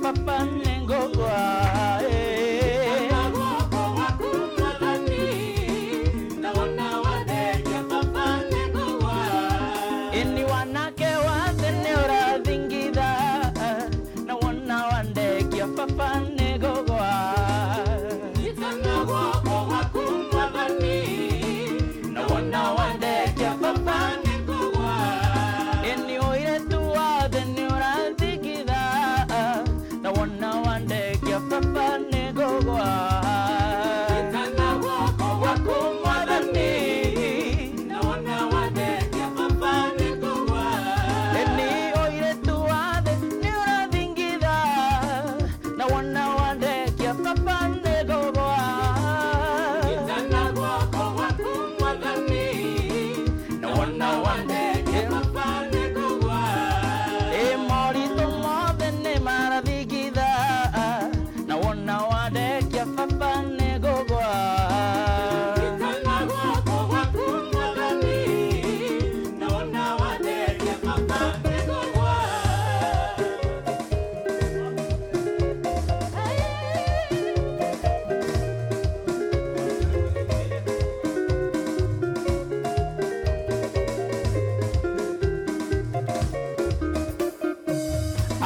papa nengogwa papa negogwa itana wako wakumwadhani na wana wande ya papa negogwa eni oire tuwa deni urathikitha na wana wande ya papa negogwa itana wako wakumwadhani na wana wande ya papa negogwa eni oire tuwa deni urathikitha na wana wande kia papa negogwa itana gwako wakumwadhani na wana wande kia papa negogwa morito mothe ni marathigitha na wana wande kia papa negogwa itana gwako wakumwadhani na wana wande kia papa negogwa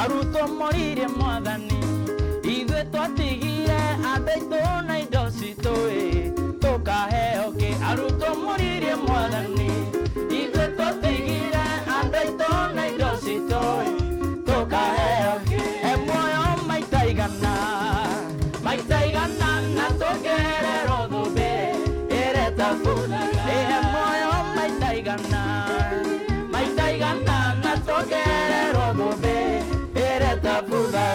aruto morire mwathani ithuĩ twatigire andaitũ na indo citũ tũkaheo kĩ aruto morire mwathani ithuĩ twatigire andaitũ na indo citũ tũkaheo kĩ muoyo maita igana na tũgererwo thũmbĩ ĩrĩa tabuthaga muoyo maita igana na tũgererwo thũmbĩ ĩrĩa tabuthaga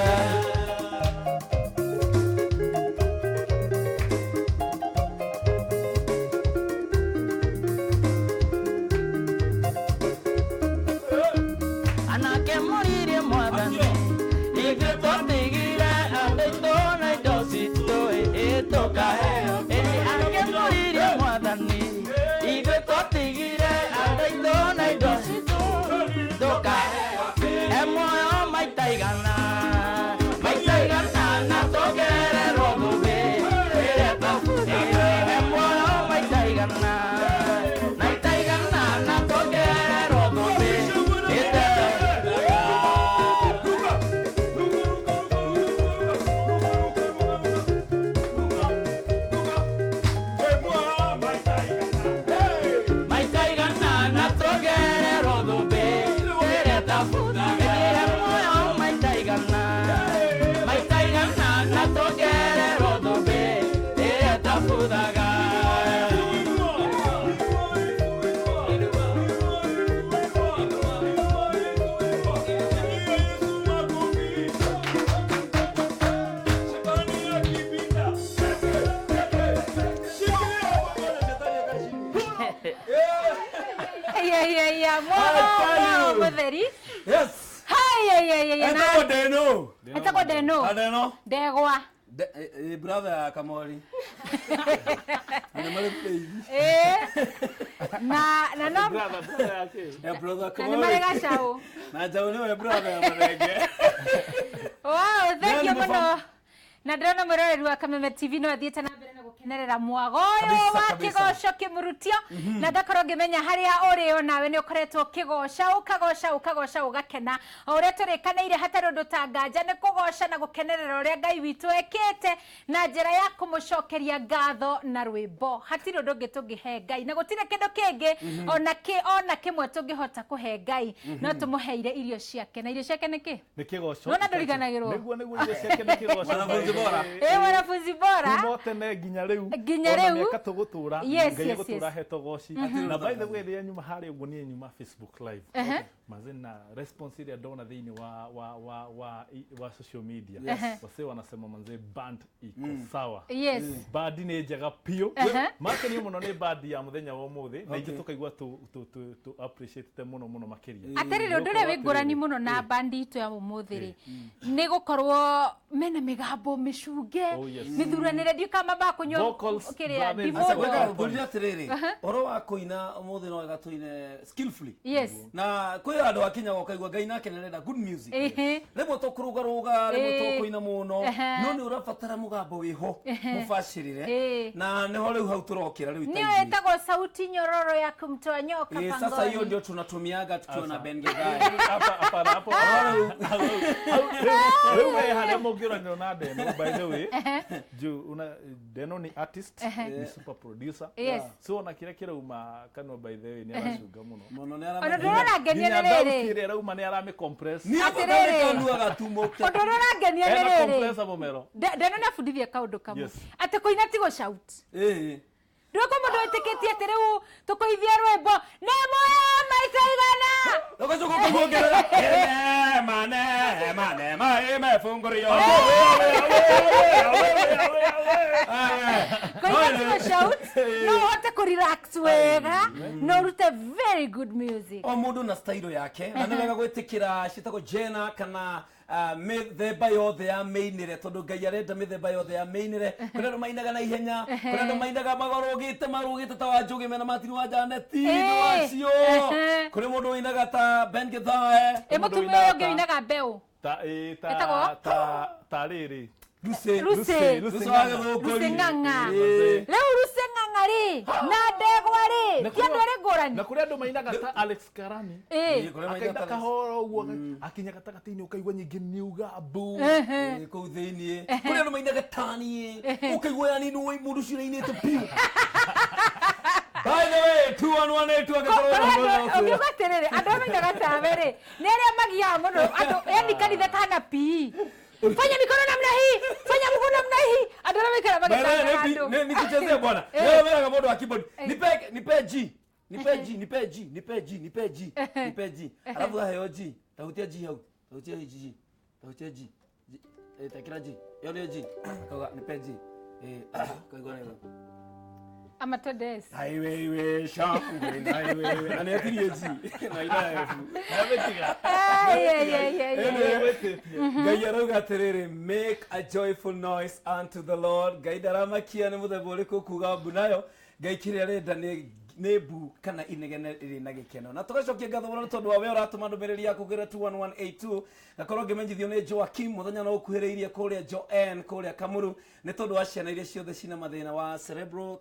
anake mũririe mwathani ithuĩ twatigire andaitũ na indo citũ tũkaheo anake mũririe mwathani ithuĩ twatigire andaitũ na indo citũ tũkaheo muoyo maita igana na tũgererwo thũmbĩ ĩrĩa tabuthaga muoyo maita igana na tũgererwo thũmbĩ ĩrĩa maita igana na tũgererwo thũmbĩ ĩrĩa tabuthaga muoyo maita igana na tũgererwo thũmbĩ ĩrĩa tabuthaga Mutheri Yes. Hi. Etako Deno. Degwa. Brother Kamori. Na no Brother Kamori. Na mare gacau. Na jau ni brother marege. Wow, thank you muno. Na ndĩrona mũroreri wa Kameme TV no athiĩte na mbere na gũkenerera mwago ũyũ wa kĩgoco kĩmurutio na ndakorwo ngĩmenya harĩa ũrĩ nawe nĩ ũkoretwo ũkagoca ũgakena o ũrĩa tũrĩkanĩire hatarĩ ũndũ ta nganja nĩ kũgoca na gũkenerera ũrĩa Ngai witũ ekĩte na njĩra ya kũmũcokeria ngatho na rwĩmbo hatirĩ ũndũ ũngĩ tũngĩhe Ngai na gũtirĩ kĩndũ kĩngĩ ona kĩmwe tũngĩhota kũhe Ngai no tũmũheire irio ciake na irio ciake nĩ kĩ? Nĩ kĩgoco. Nona ndũriganagĩrwo nĩguo irio ciake nĩ kĩgoco. bora. Wanafunzi bora. Tene nginya riu. Miaka tugutura ngai gutura heto goci. Na by the way ria nyuma hari uguo ni nyuma Facebook live. Mazena response ile ndona thini wa social media. Wase wanasema manze band iko sawa. Band ni njega pio. Make ni muno ni band ya muthenya wa muthi na ithu tukaigua tu appreciate te muno makiria. Atari ndure wigurani muno na band itu ya muthi ri. Ni gukorwo mena migambo micunge mithuranire ndio kama ba kunyo kiria ndimodo. Nduri atiriri oro wa kuina muthi no gatuine skillfully. Yes. Na kwe kwä andå akinya gokaigua ngai nake närenda good music rĩmwe tũkũrũgarũga rĩmwe tũkũina mũno no nĩ ũrabatara mũgambo wĩho mũbacĩrĩre na nĩho rĩu hau tũrokĩra rĩu nĩyo ĩtagwo sauti nyororo ya kumtoa nyoka pangoni. Sasa hiyo ndio tunatumiaga tukiwa na Ben Githai. Hapana hapo rĩu harĩa mũngĩoranĩrwo na Deno by the way juu Deno ni artist ni super producer so na kĩrĩa kĩrauma kanwa by the way nĩ aracunga mũno ona ndũrona ngenia nĩ rĩrĩ kĩrĩa rauma nĩ arame compress nĩ akanuaga tumũke ona ndũrona ngenia nĩ rĩrĩ compressor mũmero Deno nĩ abundithia kaũndũ kamwe atĩ kũina ti gũshout ndũko mũndũ etĩkĩtie atĩ rĩu tũkũithia rwĩmbo nĩ moya maita igana ũgacoka kũguongerera mane mefungũrio kũina ti gũshout no ũhote kũrelax wega no ũrute very good music o mũndũ na style yake na nĩ wega gwĩtĩkĩra ciĩtagwo Jenna kana mĩthemba yothe ya mĩinĩre tondũ Ngai arenda mĩthemba yothe ya mĩinĩre kũrĩ andũ mainaga na ihenya kũrĩ andũ mainaga marũgĩte ta wa Njũgĩ mena Martin wa Janeti nĩ wacio kũrĩ mũndũ wĩinaga ta Ben Githai mũtumia ũngĩ wĩinaga mbeũ ta rĩrĩ Lucy ng'ang'a rĩu Lucy ng'ang'a rĩ na ndegwa rĩ ti andũ arĩ ngũrani na kũrĩ andũ mainaga ta Alex Karani akaina kahoro ũguo akinya gatagatĩ-inĩ ũkaigua nyingĩ niuga mbu kũu thĩiniĩ kũrĩ andũ mainaga tani ũkaigua yani nĩ mũndũ ũcio ainĩte piu. By the way, 211 ũngiuga atĩrĩrĩ andũ arĩa mainaga tawe rĩ nĩ arĩa magiaga mũno andũ yani kanitha kana PE fanya mikono namna hii fanya mguu namna hii andũ arĩa maikara magĩtanga andũ nikuchezea bwana leo mega mũndũ wa keyboard nipe G alafu hayo G tautia G hau tautia G takira G yale G kwa nipe G kwa hiyo Amatodes. Highway shop highway ana yatirie G na ina F nabetiga Ngai arauga atĩrĩrĩ make a joyful noise unto the Lord. Ngai ndaramakia nĩ mũthemba ũrĩkũ kuga mbu nayo Ngai kĩrĩa arenda nĩ mbu kana inegene ĩrĩ na gĩkeno na tũgacokia ngatho mũno tondũ wa we ũratũma ndũmĩrĩri yaku kũgerera 21182 gakorwo ngĩmenyithio nĩ Joakim mũthenya no ũkuhĩrĩirie kũrĩa Joanne kũrĩa Kamuru nĩ tondũ wa ciana iria ciothe cina mathĩna wa cerebral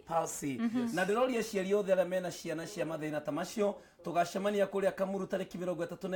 palsy na ndĩroria aciari othe arĩa mena ciana cia mathĩna ta macio tũgacemania kũrĩa Kamuru tarĩki 30